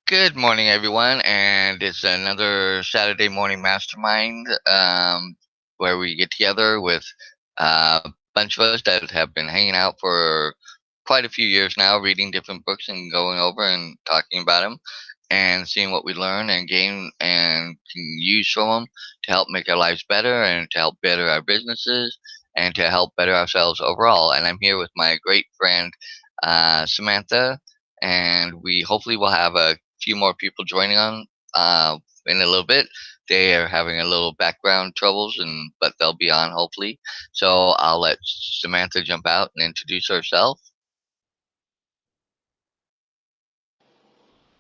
Good morning, everyone, and it's another Saturday Morning Mastermind where we get together with a bunch of us that have been hanging out for quite a few years now, reading different books and going over and talking about them and seeing what we learn and gain and can use from them to help make our lives better and to help better our businesses and to help better ourselves overall. And I'm here with my great friend, Samantha, and we hopefully will have a few more people joining on in a little bit. They are having a little background troubles, and but they'll be on hopefully. So I'll let Samantha jump out and introduce herself.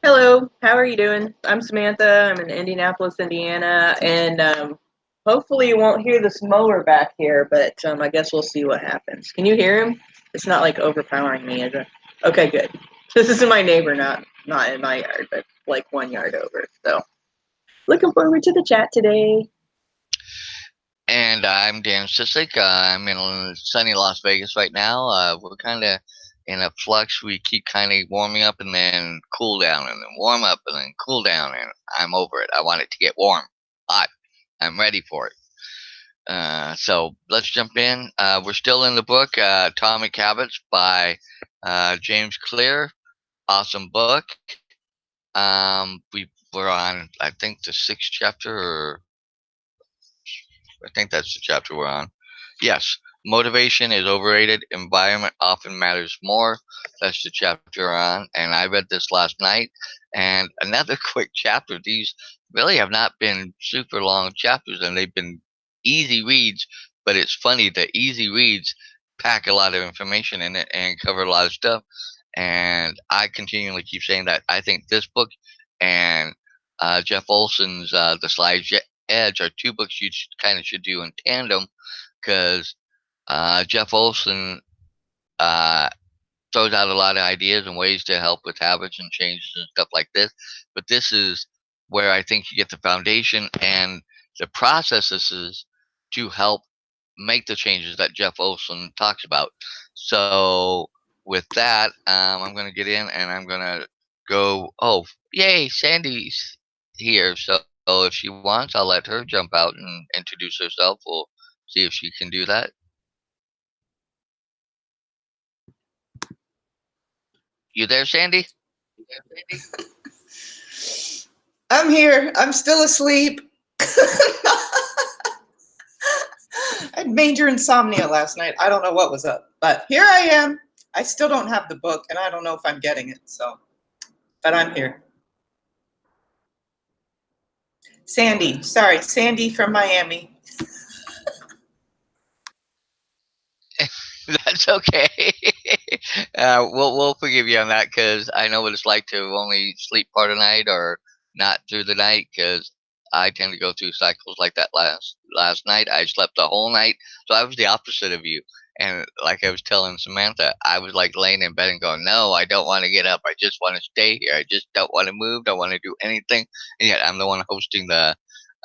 Hello, how are you doing? I'm Samantha. I'm in Indianapolis, Indiana, and hopefully you won't hear this mower back here, but I guess we'll see what happens. Can you hear him? It's not like overpowering me, is it? Okay, good. This is my neighbor, not in my yard, but like 1 yard over. So looking forward to the chat today. And I'm Dan Sislik. I'm in sunny Las Vegas right now. We're kind of in a flux. We keep kind of warming up and then cool down, and then warm up and then cool down. And I'm over it. I want it to get warm, hot. I'm ready for it. So let's jump in. We're still in the book Atomic Habits by James Clear. Awesome book. We're on, I think, the sixth chapter, or I think that's the chapter we're on. Yes, motivation is overrated. Environment often matters more. That's the chapter we're on. And I read this last night. And another quick chapter. These really have not been super long chapters, and they've been easy reads. But it's funny that easy reads pack a lot of information in it and cover a lot of stuff. And I continually keep saying that I think this book and Jeff Olson's The Slide's Edge are two books you kind of should do in tandem because Jeff Olson uh, throws out a lot of ideas and ways to help with habits and changes and stuff like this. But this is where I think you get the foundation and the processes to help make the changes that Jeff Olson talks about. So with that, I'm going to get in and I'm going to go. Oh, yay, Sandy's here. So if she wants, I'll let her jump out and introduce herself. We'll see if she can do that. You there, Sandy? I'm here. I'm still asleep. I had major insomnia last night. I don't know what was up, but here I am. I still don't have the book, and I don't know if I'm getting it. But I'm here. Sandy, sorry, Sandy from Miami. That's okay. We'll forgive you on that because I know what it's like to only sleep part of the night or not through the night because I tend to go through cycles like that. Last night I slept the whole night, so I was the opposite of you. And like I was telling Samantha, I was like laying in bed and going, "No, I don't want to get up. I just want to stay here. I just don't want to move. Don't want to do anything." And yet I'm the one hosting the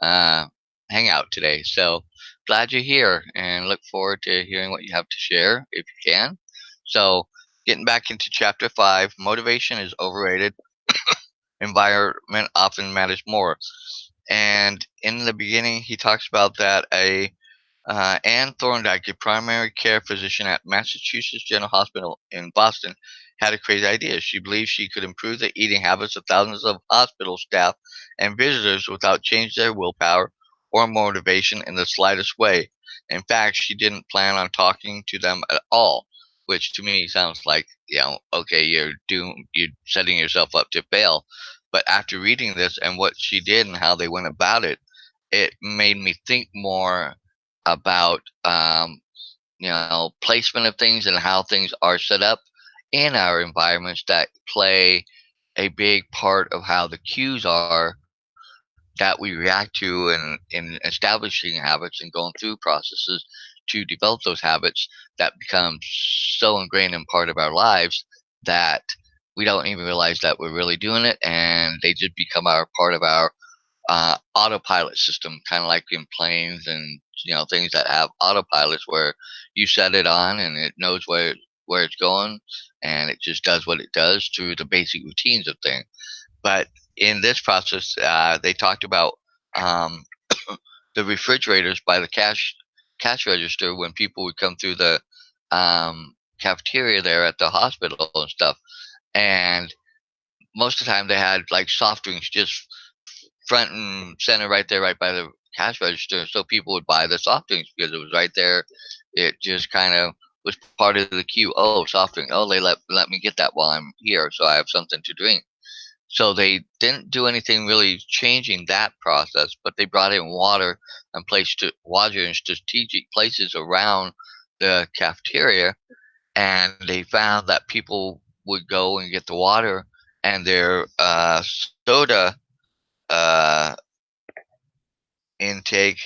uh, hangout today. So glad you're here and look forward to hearing what you have to share if you can. So, getting back into chapter 5, motivation is overrated. Environment often matters more. And in the beginning, he talks about that Anne Thorndike, a primary care physician at Massachusetts General Hospital in Boston, had a crazy idea. She believed she could improve the eating habits of thousands of hospital staff and visitors without changing their willpower or motivation in the slightest way. In fact, she didn't plan on talking to them at all, which to me sounds like, okay, you're setting yourself up to fail. But after reading this and what she did and how they went about it, it made me think more about placement of things and how things are set up in our environments that play a big part of how the cues are that we react to in establishing habits and going through processes to develop those habits that become so ingrained in part of our lives that we don't even realize that we're really doing it and they just become our part of our autopilot system, kind of like in planes and things that have autopilots where you set it on and it knows where it's going and it just does what it does through the basic routines of things. But in this process, they talked about um, the refrigerators by the cash register when people would come through the cafeteria there at the hospital and stuff. And most of the time, they had like soft drinks just front and center right there, right by the cash register. So people would buy the soft drinks because it was right there. It just kind of was part of the queue. Oh, soft drink. Oh, they let me get that while I'm here, so I have something to drink. So they didn't do anything really changing that process, but they brought in water and placed water in strategic places around the cafeteria, and they found that people would go and get the water, and their soda uh, intake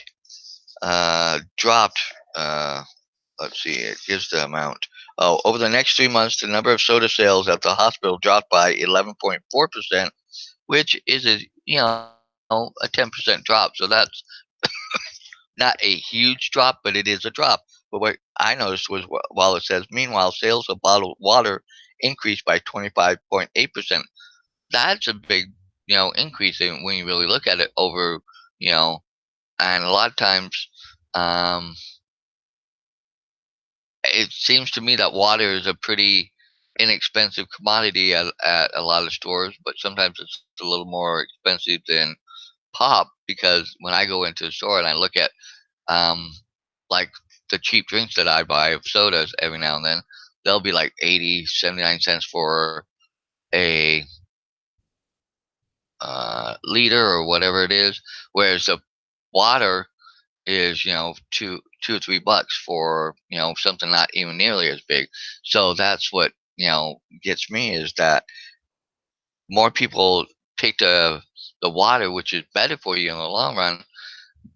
dropped. Let's see, it gives the amount. Oh, over the next 3 months, the number of soda sales at the hospital dropped by 11.4%, which is a 10% drop. So that's not a huge drop, but it is a drop. But what I noticed was while it says, meanwhile, sales of bottled water increased by 25.8%. That's a big, increase when you really look at it over, you know, and a lot of times, um, it seems to me that water is a pretty inexpensive commodity at a lot of stores, but sometimes it's a little more expensive than pop because when I go into the store and I look at um, like the cheap drinks that I buy of sodas every now and then, they'll be like 80, 79 cents for a liter or whatever it is, whereas the water is two or $3 for something not even nearly as big. So that's what gets me is that more people pick the water, which is better for you in the long run,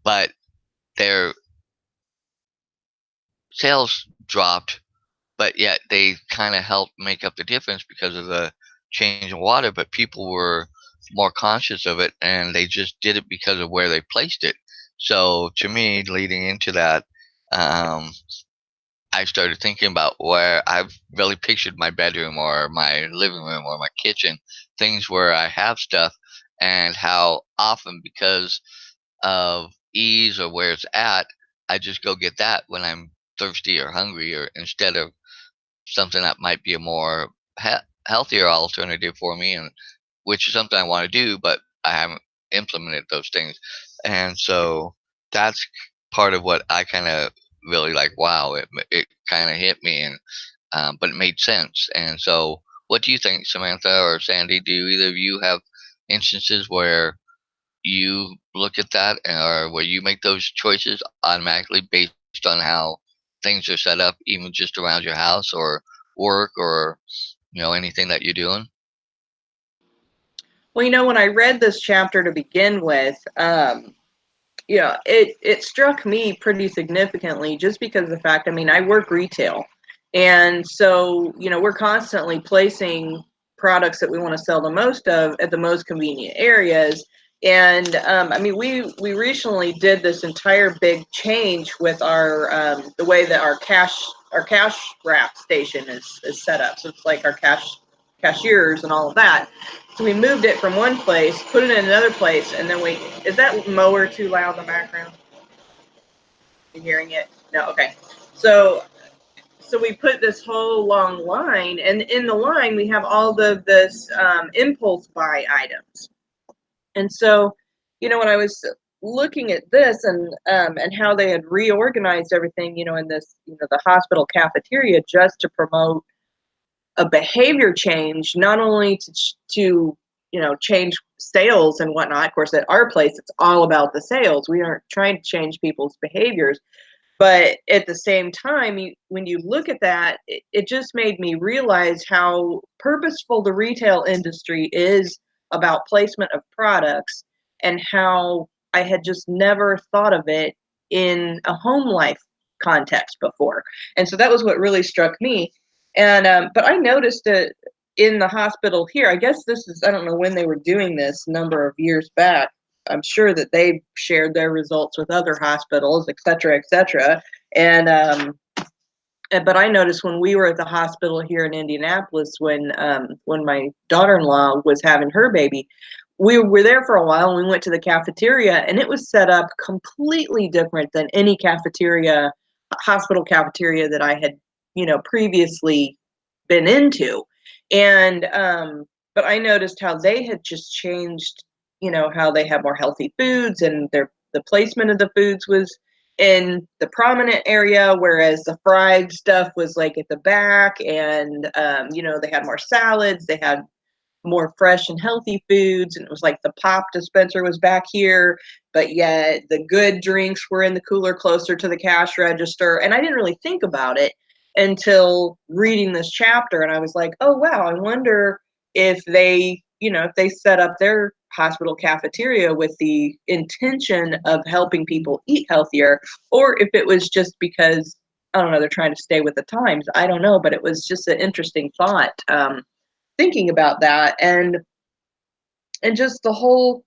but their sales dropped, but yet they kind of helped make up the difference because of the change in water. But people were more conscious of it, and they just did it because of where they placed it. So to me, leading into that, um, I started thinking about where I've really pictured my bedroom or my living room or my kitchen, things where I have stuff, and how often, because of ease or where it's at, I just go get that when I'm thirsty or hungry, or instead of something that might be a more healthier alternative for me, and which is something I want to do, but I haven't implemented those things. And so that's part of what I kind of really like. Wow, it kind of hit me, and but it made sense. And so, what do you think, Samantha or Sandy? Do either of you have instances where you look at that, or where you make those choices automatically based on how things are set up, even just around your house or work, or anything that you're doing? Well, when I read this chapter to begin with, it struck me pretty significantly just because of the fact, I mean, I work retail. And so, we're constantly placing products that we want to sell the most of at the most convenient areas. And I mean, we recently did this entire big change with our the way that our cash wrap station is set up. So it's like our cashiers and all of that. So we moved it from one place, put it in another place, and then is that mower too loud in the background? You hearing it? No, okay. So we put this whole long line, and in the line we have all of this impulse buy items. And so, when I was looking at this and how they had reorganized everything, in this, the hospital cafeteria just to promote a behavior change, not only to change sales and whatnot. Of course, at our place, it's all about the sales. We aren't trying to change people's behaviors, but at the same time, when you look at that, it just made me realize how purposeful the retail industry is about placement of products, and how I had just never thought of it in a home life context before. And so that was what really struck me. And but I noticed it in the hospital here. I guess this is, I don't know when they were doing this, number of years back. I'm sure that they shared their results with other hospitals, et cetera, et cetera. And But I noticed when we were at the hospital here in Indianapolis when my daughter-in-law was having her baby, we were there for a while and we went to the cafeteria and it was set up completely different than any cafeteria, hospital cafeteria that I had, previously been into. And but I noticed how they had just changed, how they have more healthy foods and the placement of the foods was in the prominent area, whereas the fried stuff was like at the back. And they had more salads, they had more fresh and healthy foods, and it was like the pop dispenser was back here, but yet the good drinks were in the cooler closer to the cash register. And I didn't really think about it until reading this chapter, and I was like, oh wow, I wonder if they set up their hospital cafeteria with the intention of helping people eat healthier, or if it was just because, I don't know, they're trying to stay with the times. I don't know, but it was just an interesting thought, thinking about that. And just the whole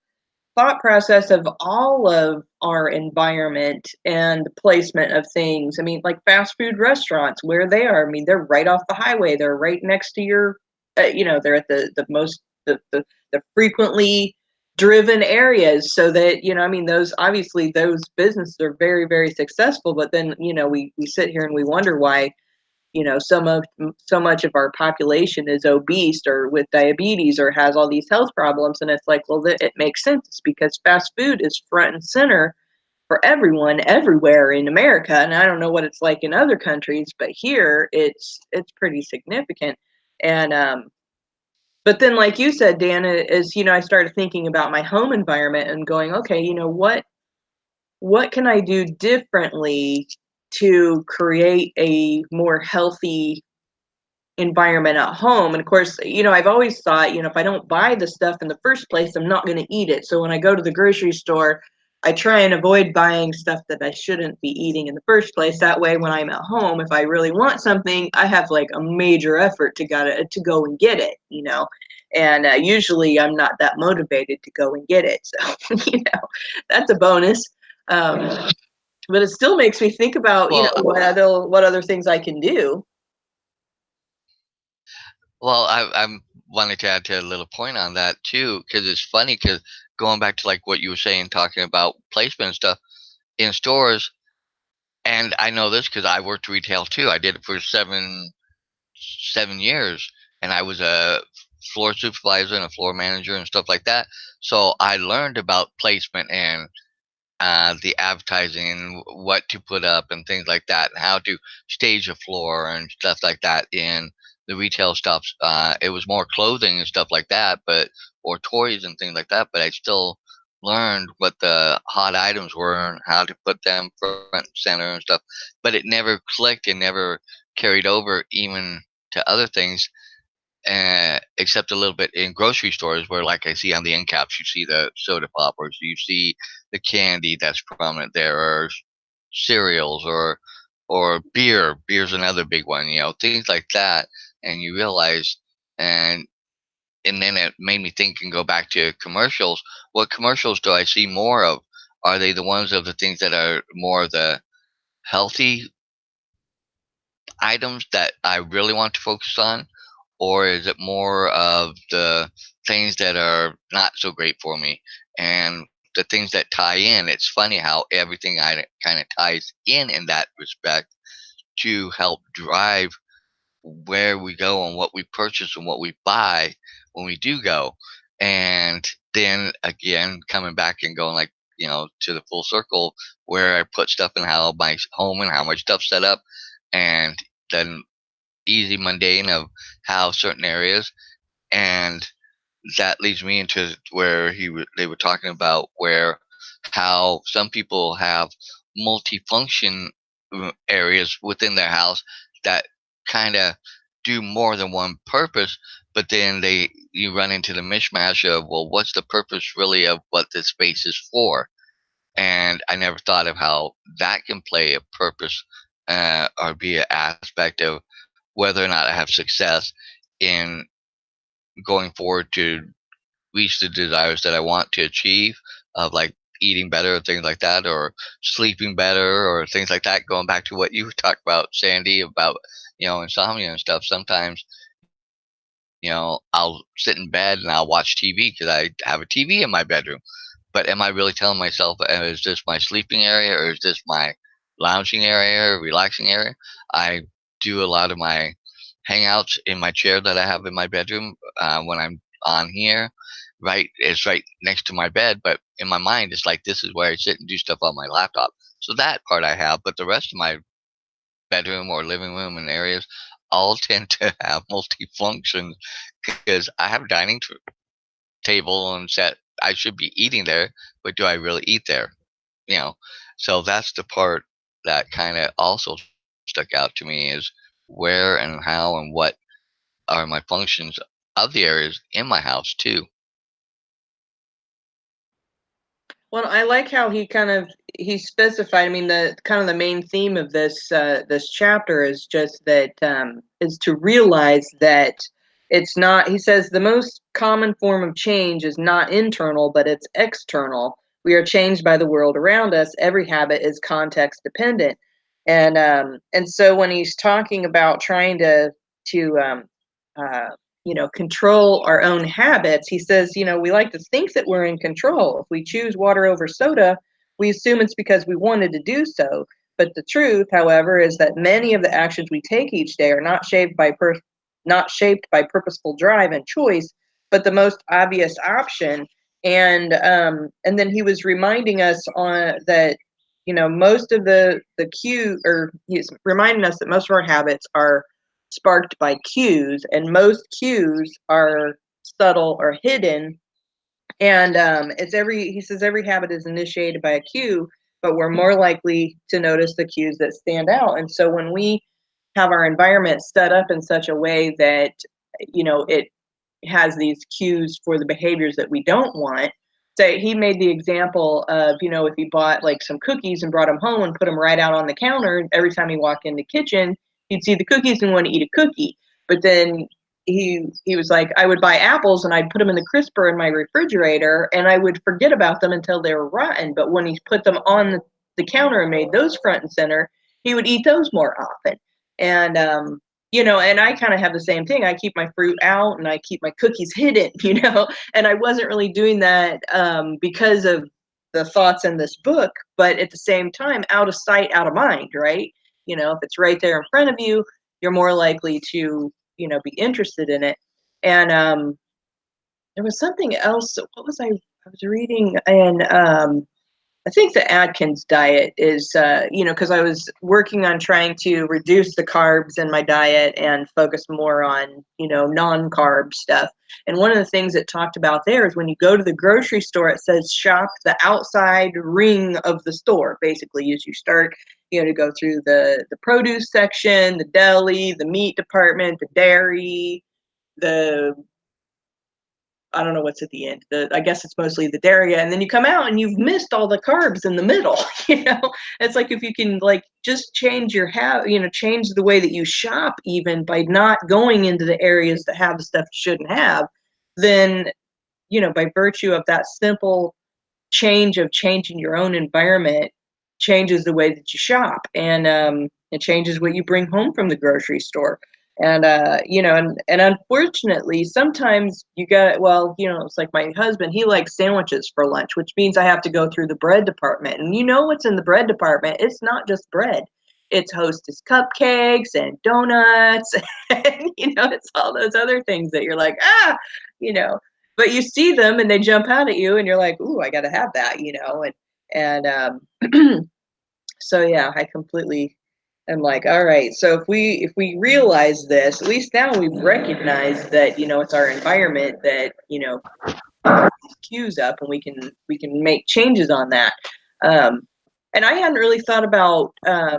thought process of all of our environment and the placement of things. I mean, like fast food restaurants, where they are. I mean, they're right off the highway. They're right next to your, they're at the most the frequently driven areas, so that I mean, those obviously those businesses are very very successful. But then we sit here and we wonder why so much of our population is obese or with diabetes or has all these health problems. And it's like, well, it makes sense. It's because fast food is front and center for everyone everywhere in America. And I don't know what it's like in other countries, but here it's pretty significant. And but then, like you said, Dan, is I started thinking about my home environment and going, okay, what can I do differently to create a more healthy environment at home? And of course, I've always thought, if I don't buy the stuff in the first place, I'm not going to eat it. So when I go to the grocery store, I try and avoid buying stuff that I shouldn't be eating in the first place. That way, when I'm at home, if I really want something, I have like a major effort to go and get it, And usually, I'm not that motivated to go and get it, so that's a bonus. But it still makes me think about, Well, what other things I can do. well, I'm wanting to add to a little point on that too, because it's funny. Because going back to like what you were saying, talking about placement and stuff in stores, and I know this because I worked retail too. I did it for seven years, and I was a floor supervisor and a floor manager and stuff like that. So I learned about placement and the advertising, what to put up and things like that, and how to stage a floor and stuff like that in the retail stuff. It was more clothing and stuff like that, but or toys and things like that. But I still learned what the hot items were and how to put them front and center and stuff. But it never clicked and never carried over even to other things, except a little bit in grocery stores where, like I see on the end caps, you see the soda poppers, you see the candy that's prominent there, or cereals, or beer. Beer's another big one, things like that. And you realize, and and then it made me think and go back to commercials. What commercials do I see more of? Are they the ones of the things that are more of the healthy items that I really want to focus on? Or is it more of the things that are not so great for me? And the things that tie in, it's funny how everything kind of ties in that respect to help drive where we go and what we purchase and what we buy when we do go. And then again, coming back and going like, to the full circle where I put stuff in how my home and how my stuff's set up, and then easy mundane of how certain areas. And that leads me into where they were talking about where how some people have multifunction areas within their house that kind of do more than one purpose, but then you run into the mishmash of, well, what's the purpose really of what this space is for? And I never thought of how that can play a purpose, or be an aspect of whether or not I have success in going forward to reach the desires that I want to achieve, of like eating better or things like that, or sleeping better or things like that. Going back to what you talked about, Sandy, about insomnia and stuff. Sometimes I'll sit in bed and I'll watch TV because I have a TV in my bedroom. But am I really telling myself, is this my sleeping area or is this my lounging area or relaxing area? I do a lot of my hangouts in my chair that I have in my bedroom when I'm on here. Right, it's right next to my bed, but in my mind, it's like this is where I sit and do stuff on my laptop. So that part I have, but the rest of my bedroom or living room and areas all tend to have multifunctions because I have a table and set. I should be eating there, but do I really eat there? You know, so that's the part that kind of also stuck out to me is where and how and what are my functions of the areas in my house too. Well, I like how he specified. I mean, the kind of the main theme of this chapter is just that is to realize that it's not. He says the most common form of change is not internal, but it's external. We are changed by the world around us. Every habit is context dependent, and so when he's talking about trying to uh, control our own habits. He says, we like to think that we're in control. If we choose water over soda, we assume it's because we wanted to do so. But the truth, however, is that many of the actions we take each day are not shaped by purposeful drive and choice, but the most obvious option. And then he was reminding us on that most of the cue, or he's reminding us that most of our habits are sparked by cues, and most cues are subtle or hidden. And he says every habit is initiated by a cue, but we're more likely to notice the cues that stand out. And so when we have our environment set up in such a way that it has these cues for the behaviors that we don't want. Say he made the example of, if he bought like some cookies and brought them home and put them right out on the counter, every time he walked in the kitchen, he'd see the cookies and want to eat a cookie. But then he was like, I would buy apples and I'd put them in the crisper in my refrigerator and I would forget about them until they were rotten. But when he put them on the counter and made those front and center, he would eat those more often. And and I kind of have the same thing. I keep my fruit out and I keep my cookies hidden, and I wasn't really doing that because of the thoughts in this book, but at the same time, out of sight, out of mind, right? If it's right there in front of you, you're more likely to, be interested in it. And there was something else. What was I was reading, and I think the Atkins diet is, because I was working on trying to reduce the carbs in my diet and focus more on, non-carb stuff. And one of the things it talked about there is when you go to the grocery store, it says shop the outside ring of the store. Basically, as you start, to go through the produce section, the deli, the meat department, the dairy, the I don't know what's at the end. I guess it's mostly the dairy, and then you come out and you've missed all the carbs in the middle. It's like if you can like just change change the way that you shop, even by not going into the areas that have the stuff you shouldn't have, then by virtue of that simple change of changing your own environment changes the way that you shop, and it changes what you bring home from the grocery store. And and unfortunately sometimes you got, well, it's like my husband, he likes sandwiches for lunch, which means I have to go through the bread department, and what's in the bread department, it's not just bread, it's Hostess cupcakes and donuts and it's all those other things that you're like, you know but you see them and they jump out at you and you're like, ooh, I got to have that, and so yeah, I completely am like, all right, so if we realize this, at least now we've recognized that, it's our environment that, cues up, and we can make changes on that. Um, and I hadn't really thought about. I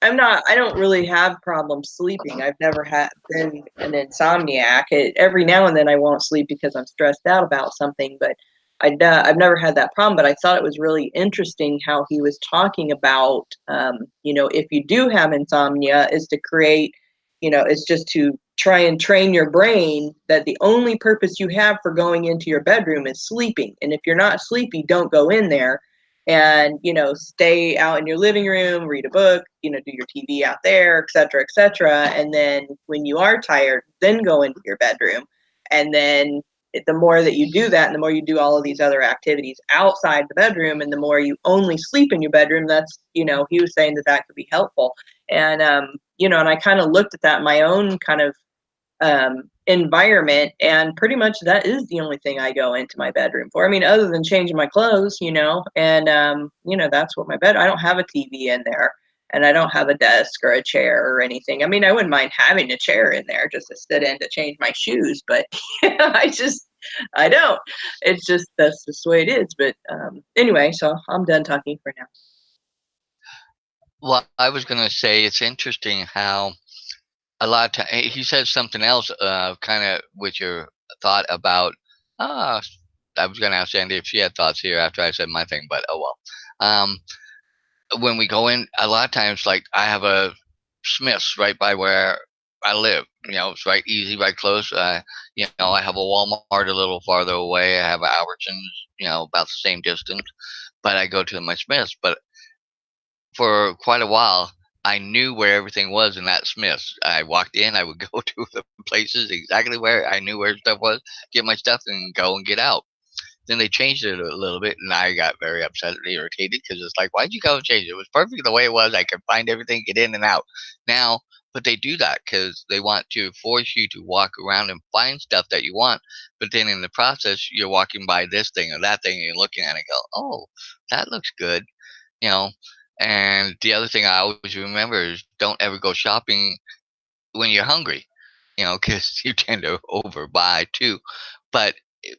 don't really have problems sleeping. I've never been an insomniac. Every now and then I won't sleep because I'm stressed out about something, but I've never had that problem. But I thought it was really interesting how he was talking about, if you do have insomnia, is to create, it's just to try and train your brain that the only purpose you have for going into your bedroom is sleeping. And if you're not sleepy, don't go in there. and, stay out in your living room, read a book, do your TV out there, et cetera, et cetera. And then when you are tired, then go into your bedroom. And then the more that you do that and the more you do all of these other activities outside the bedroom and the more you only sleep in your bedroom, that's, he was saying that could be helpful. And, and I kind of looked at that in my own kind of environment, and pretty much that is the only thing I go into my bedroom for. I mean, other than changing my clothes, and that's what I don't have a TV in there, and I don't have a desk or a chair or anything. I mean, I wouldn't mind having a chair in there just to sit in to change my shoes, but I don't. It's just that's just the way it is. But anyway, so I'm done talking for now. Well, I was gonna say it's interesting how a lot of time he says something else, kind of with your thought about. Uh, I was gonna ask Sandy if she had thoughts here after I said my thing, but oh well. When we go in, a lot of times, like I have a Smith's right by where I live. It's right easy, right close. I have a Walmart a little farther away. I have a Albertsons, about the same distance. But I go to my Smith's. But for quite a while, I knew where everything was in that Smith's. I walked in, I would go to the places exactly where I knew where stuff was, get my stuff, and go and get out. Then they changed it a little bit, and I got very upset and irritated because it's like, why'd you go and change it? It was perfect the way it was. I could find everything, get in and out. Now, but they do that because they want to force you to walk around and find stuff that you want. But then in the process, you're walking by this thing or that thing, and you're looking at it and go, oh, that looks good, you know. And the other thing I always remember is don't ever go shopping when you're hungry, because you tend to overbuy too. But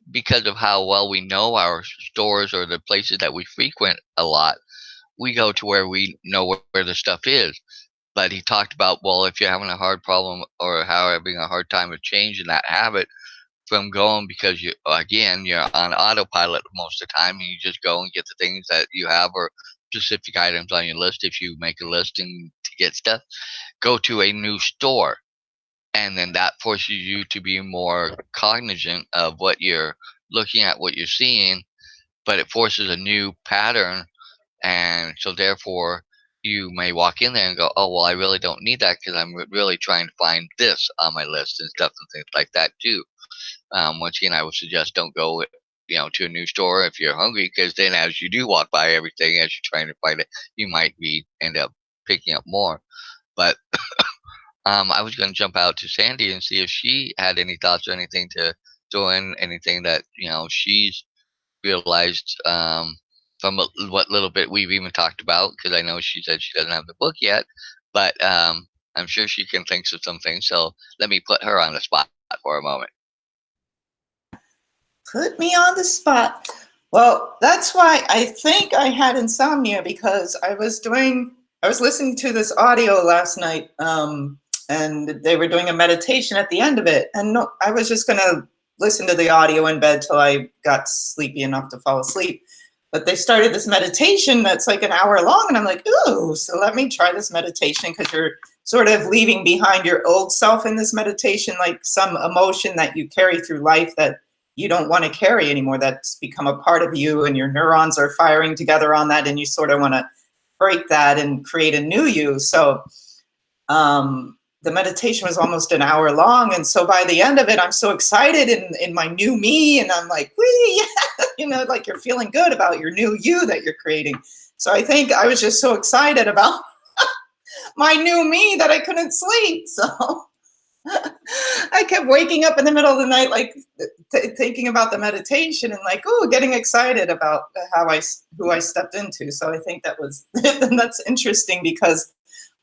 because of how well we know our stores or the places that we frequent a lot, we go to where we know where the stuff is. But he talked about, well, if you're having a hard problem or having a hard time of changing that habit from going because you're on autopilot most of the time and you just go and get the things that you have or specific items on your list. If you make a list and to get stuff, go to a new store, and then that forces you to be more cognizant of what you're looking at, what you're seeing, but it forces a new pattern. And so therefore you may walk in there and go, oh, well, I really don't need that because I'm really trying to find this on my list and stuff and things like that too. Once again, I would suggest don't go to a new store if you're hungry, because then as you do walk by everything as you're trying to find it, you might end up picking up more. But I was going to jump out to Sandy and see if she had any thoughts or anything to throw in, anything that she's realized, from what little bit we've even talked about. Because I know she said she doesn't have the book yet, but I'm sure she can think of some things. So let me put her on the spot for a moment. Put me on the spot. Well, that's why I think I had insomnia, because I was listening to this audio last night, and they were doing a meditation at the end of it. And no, I was just going to listen to the audio in bed till I got sleepy enough to fall asleep. But they started this meditation that's like an hour long, and I'm like, ooh, so let me try this meditation, because you're sort of leaving behind your old self in this meditation, like some emotion that you carry through life that you don't want to carry anymore, that's become a part of you, and your neurons are firing together on that, and you sort of want to break that and create a new you. So the meditation was almost an hour long, and so by the end of it, I'm so excited in my new me, and I'm like, wee, yeah, like you're feeling good about your new you that you're creating. So I think I was just so excited about my new me that I couldn't sleep. So I kept waking up in the middle of the night, like thinking about the meditation and like, oh, getting excited about who I stepped into. So I think that's interesting, because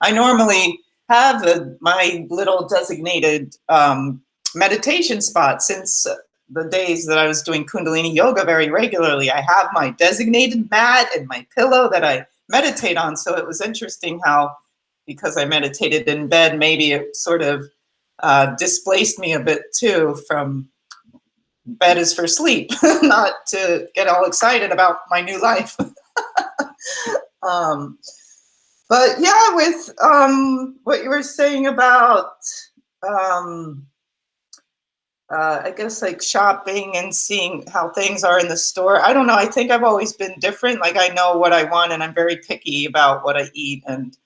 I normally have my little designated meditation spot since the days that I was doing Kundalini yoga very regularly. I have my designated mat and my pillow that I meditate on. So it was interesting how, because I meditated in bed, maybe it sort of displaced me a bit too from bed is for sleep, not to get all excited about my new life. But yeah, with what you were saying about I guess like shopping and seeing how things are in the store. I don't know. I think I've always been different. Like I know what I want, and I'm very picky about what I eat, and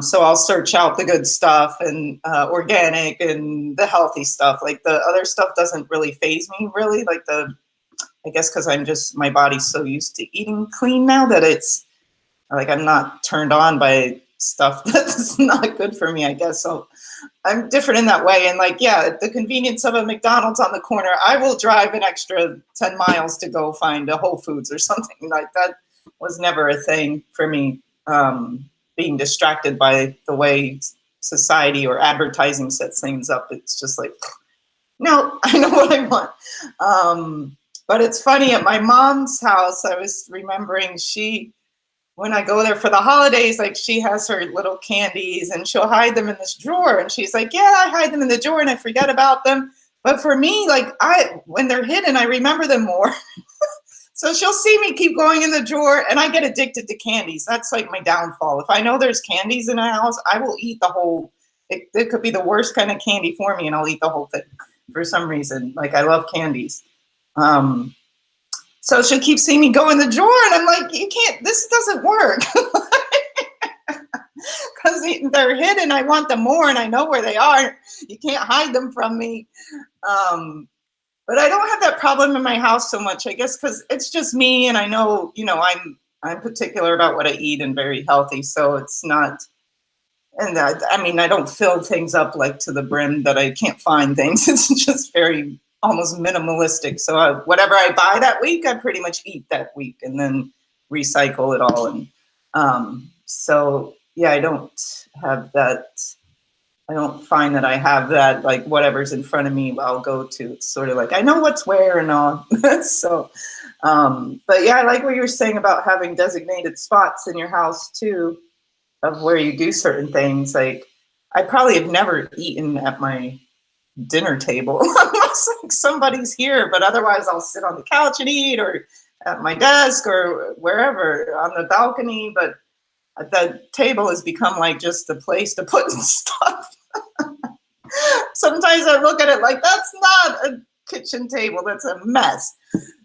so I'll search out the good stuff and organic and the healthy stuff. Like the other stuff doesn't really phase me really. Like I guess because I'm just my body's so used to eating clean now that it's like I'm not turned on by stuff that's not good for me. I guess so. I'm different in that way. And like, yeah, the convenience of a McDonald's on the corner, I will drive an extra 10 miles to go find a Whole Foods or something like that. Was never a thing for me. Being distracted by the way society or advertising sets things up. It's just like, no, I know what I want. But it's funny at my mom's house, I was remembering when I go there for the holidays, like she has her little candies and she'll hide them in this drawer. And she's like, yeah, I hide them in the drawer and I forget about them. But for me, like when they're hidden, I remember them more. So she'll see me keep going in the drawer and I get addicted to candies. That's like my downfall. If I know there's candies in a house, I will eat the whole, it could be the worst kind of candy for me and I'll eat the whole thing for some reason. Like I love candies. So she'll keep seeing me go in the drawer and I'm like, you can't, this doesn't work. Because they're hidden. I want them more and I know where they are. You can't hide them from me. But I don't have that problem in my house so much, I guess, because it's just me and I know, I'm particular about what I eat and very healthy. So it's not, and I mean, I don't fill things up like to the brim that I can't find things. It's just very almost minimalistic. So whatever I buy that week, I pretty much eat that week and then recycle it all. And so, yeah, I don't have that. I don't find that I have that, like whatever's in front of me, I'll go to. It's sort of like, I know what's where and all. So, but yeah, I like what you were saying about having designated spots in your house too, of where you do certain things. Like I probably have never eaten at my dinner table unless like somebody's here, but otherwise I'll sit on the couch and eat or at my desk or wherever on the balcony. But the table has become like just a place to put stuff. Sometimes I look at it like that's not a kitchen table, that's a mess.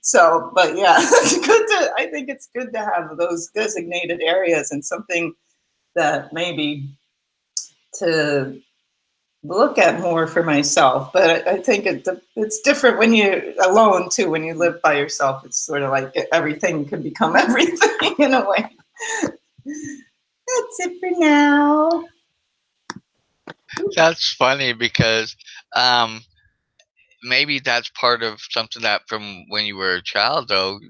So, but yeah, I think it's good to have those designated areas and something that maybe to look at more for myself. But I think it's different when you're alone too. When you live by yourself, it's sort of like everything can become everything in a way. That's it for now. That's funny because um, maybe that's part of something that from when you were a child, though,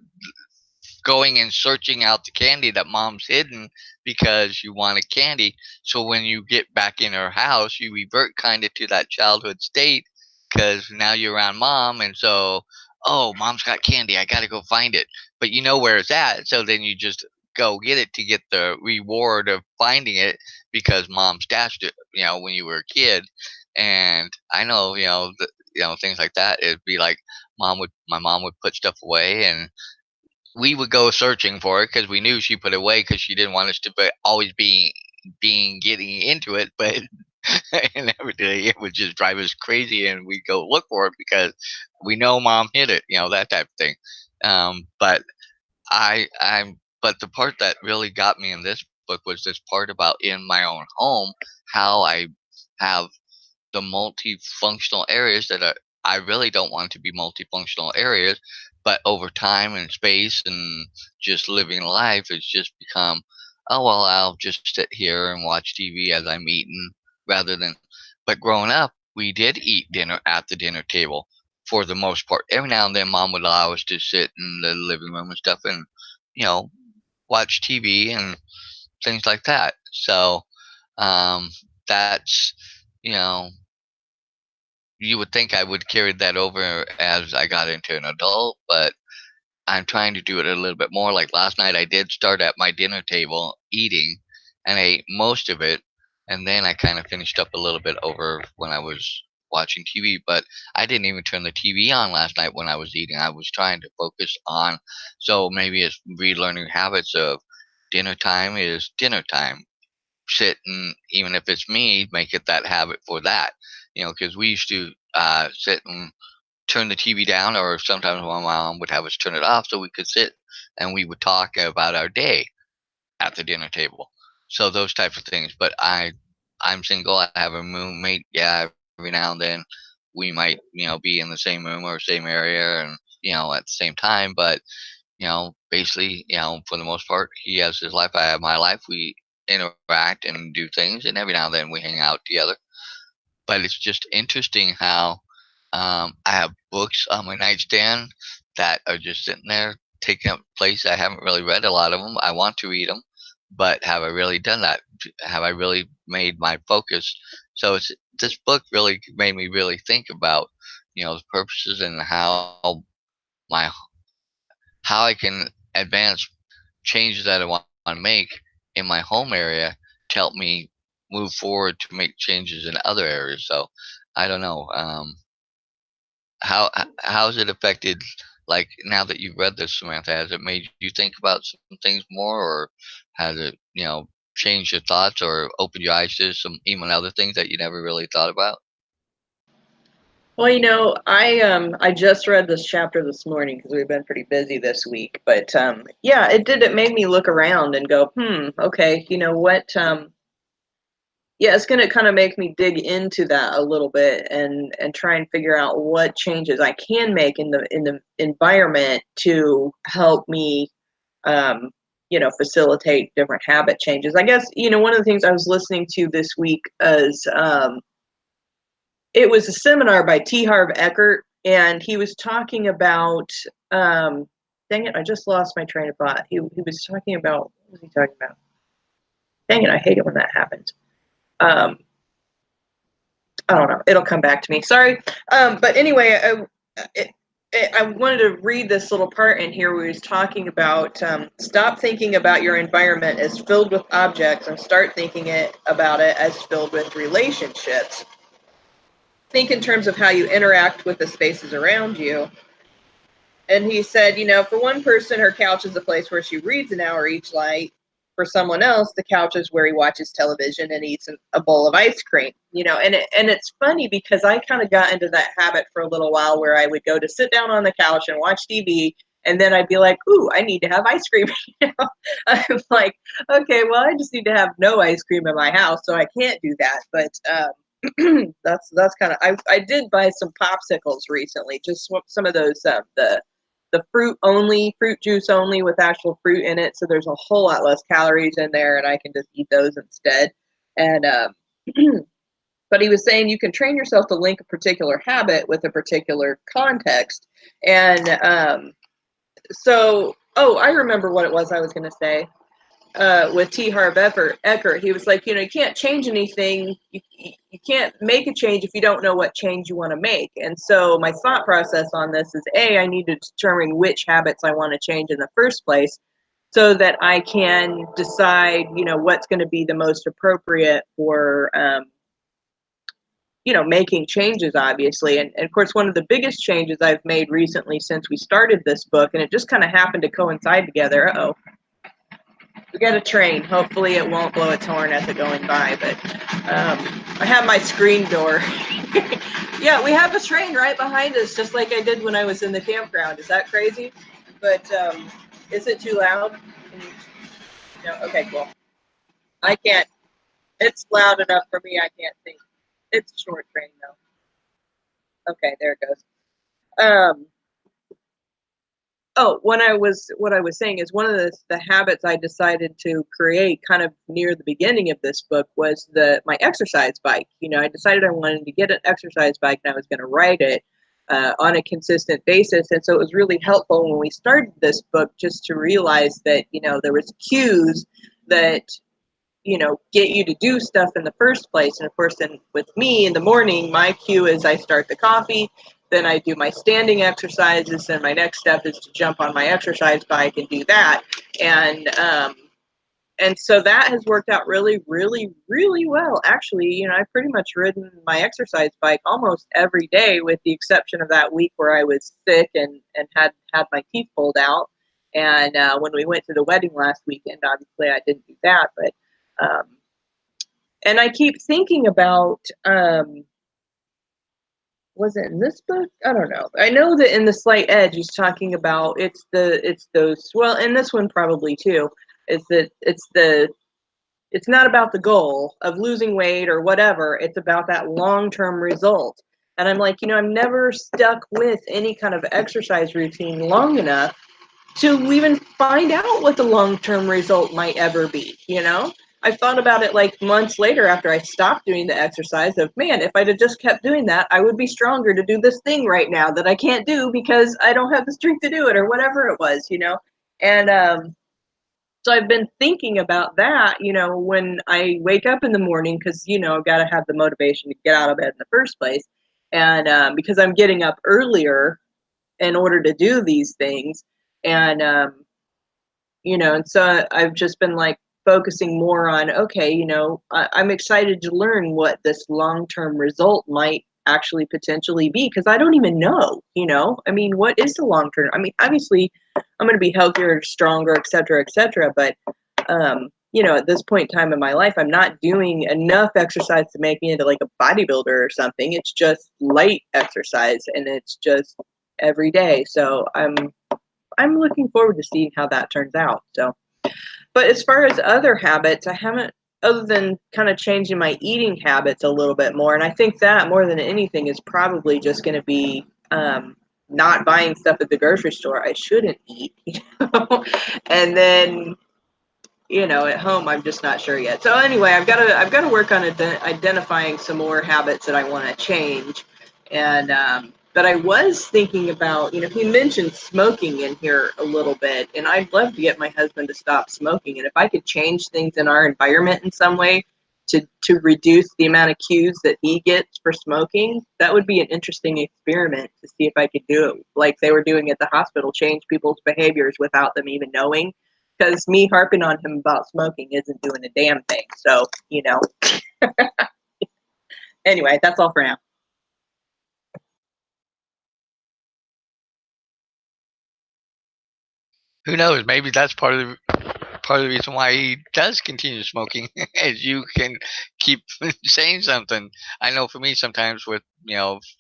going and searching out the candy that mom's hidden because you wanted candy. So when you get back in her house, you revert kind of to that childhood state because now you're around mom, and so oh, mom's got candy, I gotta go find it. But you know where it's at, so then you just go get it to get the reward of finding it because mom stashed it, when you were a kid. And I know, things like that. It'd be like my mom would put stuff away, and we would go searching for it because we knew she put it away because she didn't want us to always being getting into it. But inevitably, it would just drive us crazy, and we'd go look for it because we know mom hid it, that type of thing. But but the part that really got me in this book was this part about in my own home, how I have the multifunctional areas that I really don't want to be multifunctional areas, but over time and space and just living life, it's just become, oh well, I'll just sit here and watch TV as I'm eating rather than. But growing up, we did eat dinner at the dinner table for the most part. Every now and then, mom would allow us to sit in the living room and stuff, and you know, watch TV and things like that. So um, that's you know you would think I would carry that over as I got into an adult, but I'm trying to do it a little bit more. Like last night, I did start at my dinner table eating and I ate most of it. And then I kind of finished up a little bit over when I was watching TV. But I didn't even turn the TV on last night when I was eating. I was trying to focus on, so maybe it's relearning habits of dinner time is dinner time, sit and even if it's me, make it that habit for that. Because we used to sit and turn the TV down, or sometimes my mom would have us turn it off so we could sit and we would talk about our day at the dinner table. So those types of things. But I'm single. I have a roommate. Yeah, every now and then we might, be in the same room or same area, and at the same time. But basically, for the most part, he has his life. I have my life. We interact and do things, and every now and then we hang out together. But it's just interesting how I have books on my nightstand that are just sitting there taking up place. I haven't really read a lot of them. I want to read them, but have I really done that? Have I really made my focus? So this book really made me really think about the purposes and my how I can advance changes that I want to make in my home area to help me move forward to make changes in other areas. So I don't know. How has it affected, like, now that you've read this, Samantha? Has it made you think about some things more, or has it, changed your thoughts or opened your eyes to some even other things that you never really thought about? Well, I just read this chapter this morning because we've been pretty busy this week. But yeah, it did. It made me look around and go, okay, you know what? Yeah, it's going to kind of make me dig into that a little bit and try and figure out what changes I can make in the environment to help me, um, facilitate different habit changes. I guess one of the things I was listening to this week is it was a seminar by T. Harv Eckert, and he was talking about. Dang it! I just lost my train of thought. He was talking about, what was he talking about? Dang it! I hate it when that happens. Um, I don't know. It'll come back to me. Sorry. But anyway, I wanted to read this little part in here where he's talking about stop thinking about your environment as filled with objects and start thinking about it as filled with relationships. Think in terms of how you interact with the spaces around you. And he said, for one person, her couch is a place where she reads an hour each night. For someone else, the couch is where he watches television and eats a bowl of ice cream. And it's funny because I kind of got into that habit for a little while where I would go to sit down on the couch and watch TV, and then I'd be like, "Ooh, I need to have ice cream." I'm like, "Okay, well, I just need to have no ice cream in my house, so I can't do that." But that's kind of. I did buy some popsicles recently, just some of those the fruit juice only with actual fruit in it. So there's a whole lot less calories in there, and I can just eat those instead. And but he was saying you can train yourself to link a particular habit with a particular context. And oh, I remember what it was I was going to say. With T. Harv Eckert, he was like, you can't change anything. You can't make a change if you don't know what change you want to make. And so my thought process on this is, I need to determine which habits I want to change in the first place so that I can decide, what's going to be the most appropriate for, making changes, obviously. And of course, one of the biggest changes I've made recently since we started this book, and it just kind of happened to coincide together. Uh-oh. We got a train. Hopefully it won't blow its horn as it going by, but I have my screen door. Yeah, we have a train right behind us, just like I did when I was in the campground. Is that crazy? But is it too loud? No? Okay, cool. I can't. It's loud enough for me. I can't think. It's a short train, though. Okay, there it goes. Oh, what I was saying is one of the habits I decided to create kind of near the beginning of this book was my exercise bike. I decided I wanted to get an exercise bike and I was going to ride it on a consistent basis. And so it was really helpful when we started this book just to realize that, there was cues that get you to do stuff in the first place. And of course, then with me in the morning, my cue is I start the coffee, then I do my standing exercises, and my next step is to jump on my exercise bike and do that. And so that has worked out really, really, really well. Actually, I've pretty much ridden my exercise bike almost every day, with the exception of that week where I was sick and had my teeth pulled out. And when we went to the wedding last weekend, obviously I didn't do that, but and I keep thinking about was it in this book? I don't know. I know that in the Slight Edge, he's talking about it's those. Well, in this one probably too. Is that it's not about the goal of losing weight or whatever. It's about that long-term result. And I'm like, I'm never stuck with any kind of exercise routine long enough to even find out what the long-term result might ever be. I thought about it like months later after I stopped doing the exercise of, man, if I'd have just kept doing that, I would be stronger to do this thing right now that I can't do because I don't have the strength to do it or whatever it was. And so I've been thinking about that, when I wake up in the morning, because, I've got to have the motivation to get out of bed in the first place. And because I'm getting up earlier in order to do these things. And, and so I've just been like focusing more on, okay, I'm excited to learn what this long-term result might actually potentially be, because I don't even know. I mean, what is the long-term? I mean, obviously I'm going to be healthier, stronger, et cetera, but, at this point in time in my life, I'm not doing enough exercise to make me into like a bodybuilder or something. It's just light exercise, and it's just every day. So I'm looking forward to seeing how that turns out. So, but as far as other habits, I haven't, other than kind of changing my eating habits a little bit more. And I think that more than anything is probably just going to be not buying stuff at the grocery store I shouldn't eat. And then, at home, I'm just not sure yet. So anyway, I've got to work on identifying some more habits that I want to change. And but I was thinking about, he mentioned smoking in here a little bit, and I'd love to get my husband to stop smoking. And if I could change things in our environment in some way to reduce the amount of cues that he gets for smoking, that would be an interesting experiment to see if I could do it like they were doing at the hospital, change people's behaviors without them even knowing, because me harping on him about smoking isn't doing a damn thing. So, anyway, that's all for now. Who knows? Maybe that's part of the reason why he does continue smoking, is you can keep saying something. I know for me, sometimes with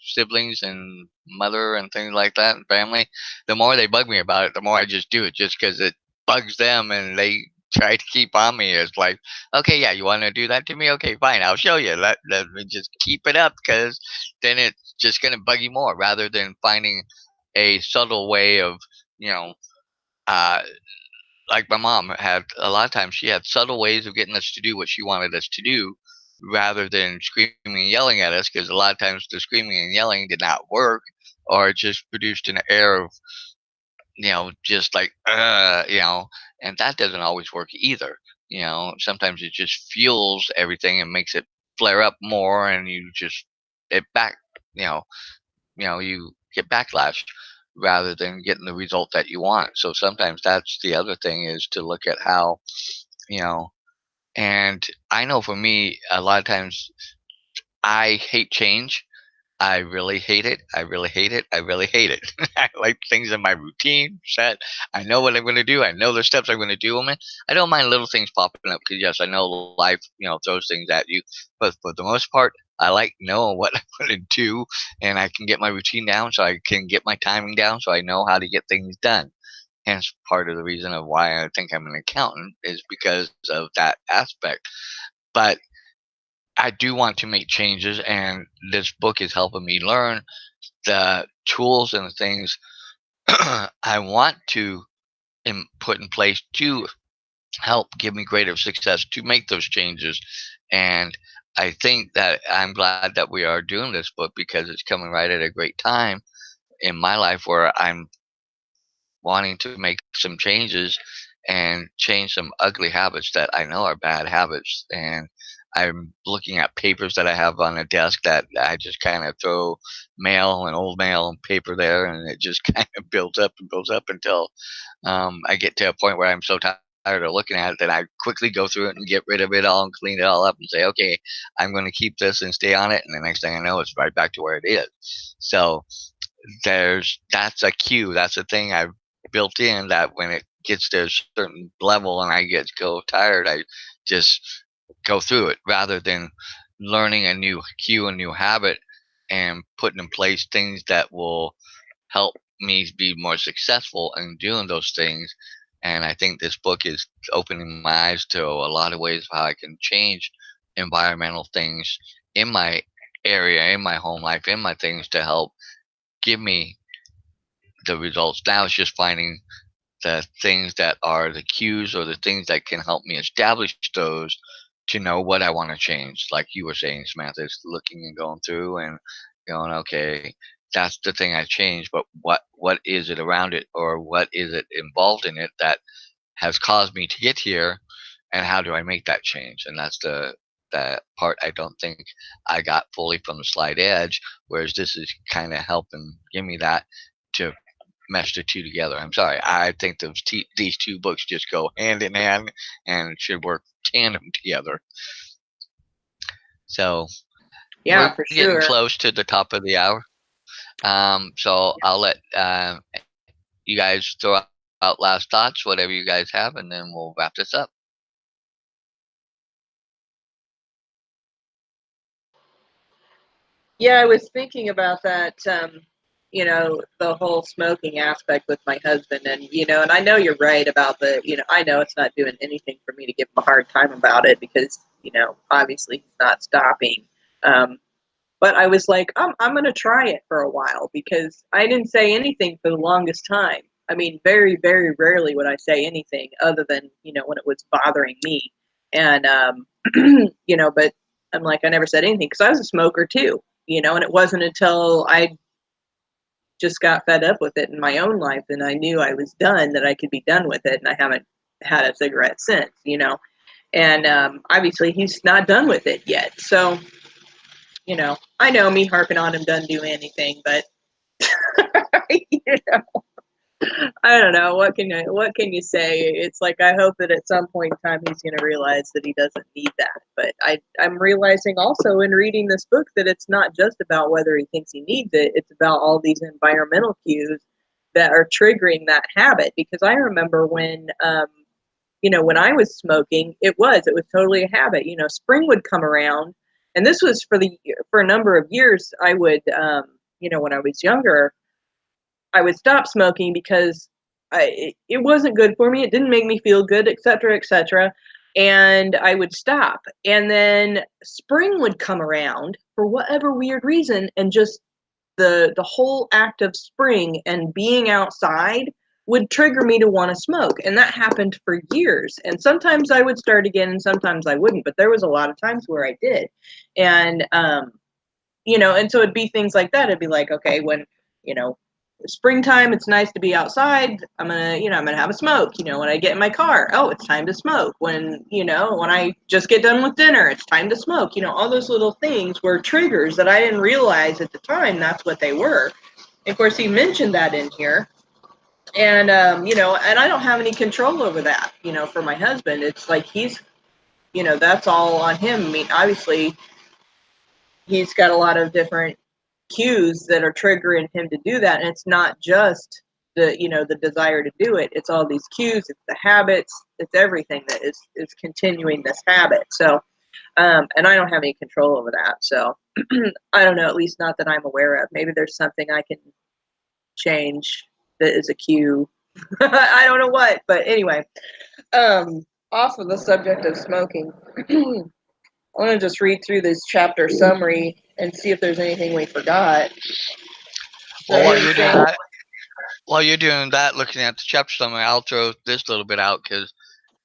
siblings and mother and things like that and family, the more they bug me about it, the more I just do it, just because it bugs them and they try to keep on me. It's like, okay, yeah, you want to do that to me? Okay, fine, I'll show you. Let me just keep it up, because then it's just gonna bug you more, rather than finding a subtle way of you know uh like my mom had a lot of times, she had subtle ways of getting us to do what she wanted us to do, rather than screaming and yelling at us, because a lot of times the screaming and yelling did not work, or it just produced an air of just like and that doesn't always work either. Sometimes it just fuels everything and makes it flare up more, and you just it back you know you get backlash rather than getting the result that you want. So sometimes that's the other thing, is to look at how, you know, and I know for me, a lot of times I hate change. I really hate it. I really hate it. I really hate it. I like things in my routine set. I know what I'm going to do. I know the steps I'm going to do them in. I don't mind little things popping up, because yes, I know life, throws things at you. But for the most part, I like knowing what I'm going to do, and I can get my routine down, so I can get my timing down, so I know how to get things done. Hence, part of the reason of why I think I'm an accountant is because of that aspect. But I do want to make changes, and this book is helping me learn the tools and the things I want to put in place to help give me greater success to make those changes. And I think that I'm glad that we are doing this book, because it's coming right at a great time in my life, where I'm wanting to make some changes and change some ugly habits that I know are bad habits. And I'm looking at papers that I have on a desk that I just kind of throw mail and old mail and paper there, and it just kind of builds up and builds up until I get to a point where I'm so tired of looking at it that I quickly go through it and get rid of it all and clean it all up and say, okay, I'm going to keep this and stay on it. And the next thing I know, it's right back to where it is. So that's a cue. That's a thing I've built in, that when it gets to a certain level and I get go tired, I just go through it, rather than learning a new cue, a new habit. and putting in place things that will help me be more successful in doing those things. And I think this book is opening my eyes to a lot of ways of how I can change environmental things in my area, in my home life, in my things to help give me the results. Now it's just finding the things that are the cues or the things that can help me establish those to know what I want to change. Like you were saying, Samantha, is looking and going through and going, okay, that's the thing I changed, but what is it around it, or what is it involved in it that has caused me to get here, and how do I make that change? And that's the part I don't think I got fully from the Slide Edge, whereas this is kind of helping give me that to mesh the two together. I'm sorry. I think these two books just go hand in hand and should work tandem together. So Yeah, we're for getting sure. close to the top of the hour. So I'll let you guys throw out last thoughts, whatever you guys have, and then we'll wrap this up. Yeah, I was thinking about that, the whole smoking aspect with my husband. And I know you're right about I know it's not doing anything for me to give him a hard time about it because, obviously he's not stopping. Um, but I was like, I'm going to try it for a while because I didn't say anything for the longest time. I mean, very, very rarely would I say anything other than, when it was bothering me. And, but I'm like, I never said anything because I was a smoker too, and it wasn't until I just got fed up with it in my own life and I knew I was done that I could be done with it. And I haven't had a cigarette since. And obviously he's not done with it yet. So, I know me harping on him doesn't do anything, but you know, I don't know what can you say. It's like I hope that at some point in time he's going to realize that he doesn't need that. But I'm realizing also in reading this book that it's not just about whether he thinks he needs it. It's about all these environmental cues that are triggering that habit. Because I remember when I was smoking, it was totally a habit. Spring would come around, and this was for a number of years. I would, when I was younger, I would stop smoking because it wasn't good for me. It didn't make me feel good, et cetera, et cetera. And I would stop. And then spring would come around for whatever weird reason, and just the whole act of spring and being outside would trigger me to want to smoke. And that happened for years. And sometimes I would start again and sometimes I wouldn't, but there was a lot of times where I did. And and so it'd be things like that. It'd be like, okay, when, you know, springtime, it's nice to be outside. I'm gonna have a smoke. When I get in my car, oh, it's time to smoke. When I just get done with dinner, it's time to smoke. All those little things were triggers that I didn't realize at the time that's what they were. And of course, he mentioned that in here. And, and I don't have any control over that, for my husband. It's like that's all on him. I mean, obviously, he's got a lot of different cues that are triggering him to do that, and it's not just the desire to do it. It's all these cues, it's the habits, it's everything that is continuing this habit. So and I don't have any control over that. So I don't know, at least not that I'm aware of. Maybe there's something I can change that is a cue. I don't know what, but anyway, um off of the subject of smoking, I want to just read through this chapter summary and see if there's anything we forgot. So Well, he was saying, while you're doing that, looking at the chapter summary, I'll throw this little bit out because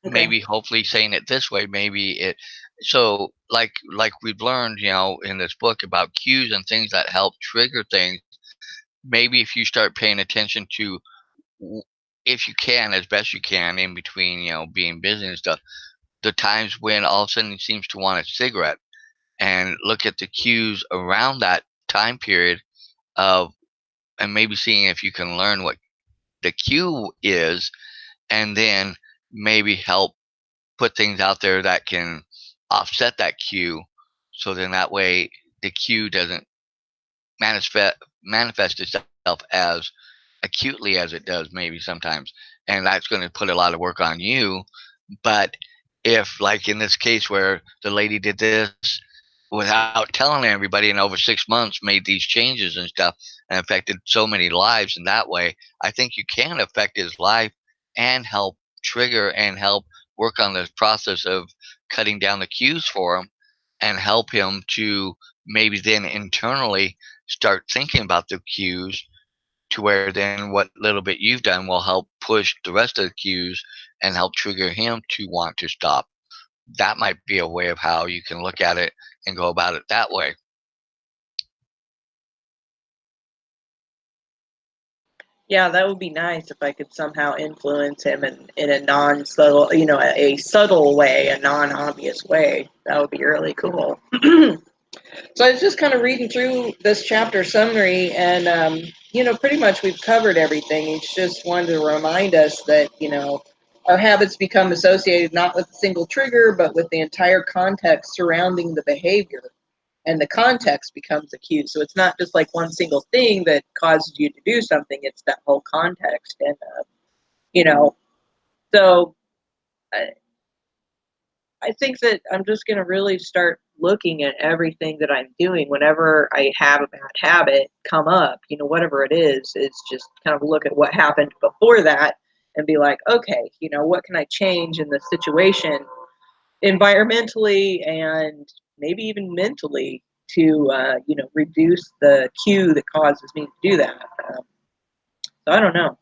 okay, maybe, hopefully, saying it this way, maybe it. So, like we've learned, in this book about cues and things that help trigger things. Maybe if you start paying attention to, w- if you can, as best you can, in between, being busy and stuff, the times when all of a sudden he seems to want a cigarette, and look at the cues around that time period of, and maybe seeing if you can learn what the cue is, and then maybe help put things out there that can offset that cue, so then that way the cue doesn't manifest itself as acutely as it does maybe sometimes, and that's going to put a lot of work on you. But if, like in this case where the lady did this without telling everybody, in over 6 months made these changes and stuff and affected so many lives in that way. I think you can affect his life and help trigger and help work on this process of cutting down the cues for him and help him to maybe then internally start thinking about the cues, to where then what little bit you've done will help push the rest of the cues and help trigger him to want to stop. That might be a way of how you can look at it and go about it that way. Yeah, that would be nice if I could somehow influence him in a non-subtle, a subtle way, a non-obvious way. That would be really cool. So I was just kind of reading through this chapter summary, and pretty much we've covered everything. It's just wanted to remind us that our habits become associated not with a single trigger, but with the entire context surrounding the behavior, and the context becomes the cue. So it's not just like one single thing that causes you to do something; it's that whole context, and you know, so. I think that I'm just going to really start looking at everything that I'm doing whenever I have a bad habit come up, whatever it is just kind of look at what happened before that and be like, okay, what can I change in the situation environmentally and maybe even mentally to, reduce the cue that causes me to do that. So I don't know.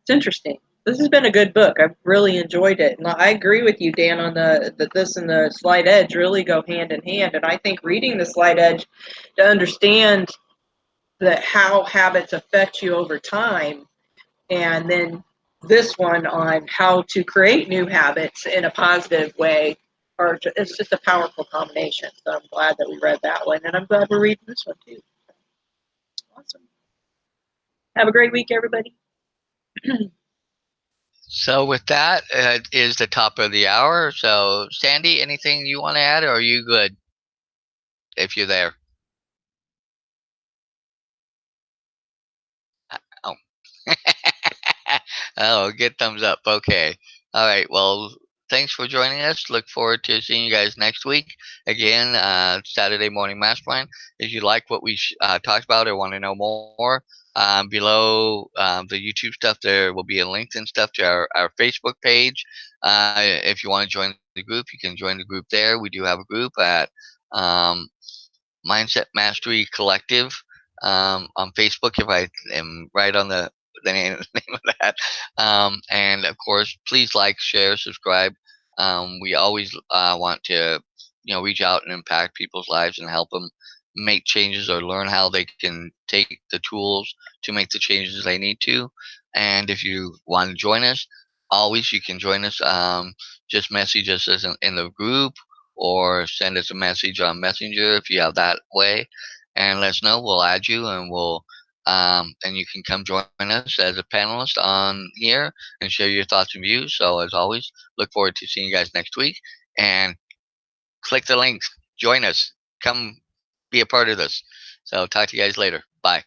It's interesting. This has been a good book. I've really enjoyed it, and I agree with you, Dan, on the that this and the Slight Edge really go hand in hand. And I think reading the Slight Edge to understand that how habits affect you over time, and then this one on how to create new habits in a positive way, it's just a powerful combination. So I'm glad that we read that one, and I'm glad we're reading this one too. Awesome. Have a great week, everybody. So with that, it is the top of the hour. So Sandy, anything you want to add, or are you good if you're there? Oh. Oh, good thumbs up. Okay. All right. Well, thanks for joining us. Look forward to seeing you guys next week. Again, Saturday Morning Mastermind. If you like what we talked about or want to know more, below the YouTube stuff, there will be a link and stuff to our Facebook page. If you want to join the group, you can join the group there. We do have a group at um, Mindset Mastery Collective on Facebook, if I am right on the name, name of that. And of course, please like, share, subscribe. We always want to, reach out and impact people's lives and help them make changes or learn how they can take the tools to make the changes they need to. And if you want to join us, always you can join us. Just message us as in the group, or send us a message on Messenger if you have that way, and let us know. We'll add you, and and you can come join us as a panelist on here and share your thoughts and views. So as always, look forward to seeing you guys next week, and click the links, join us, come be a part of this. So talk to you guys later. Bye.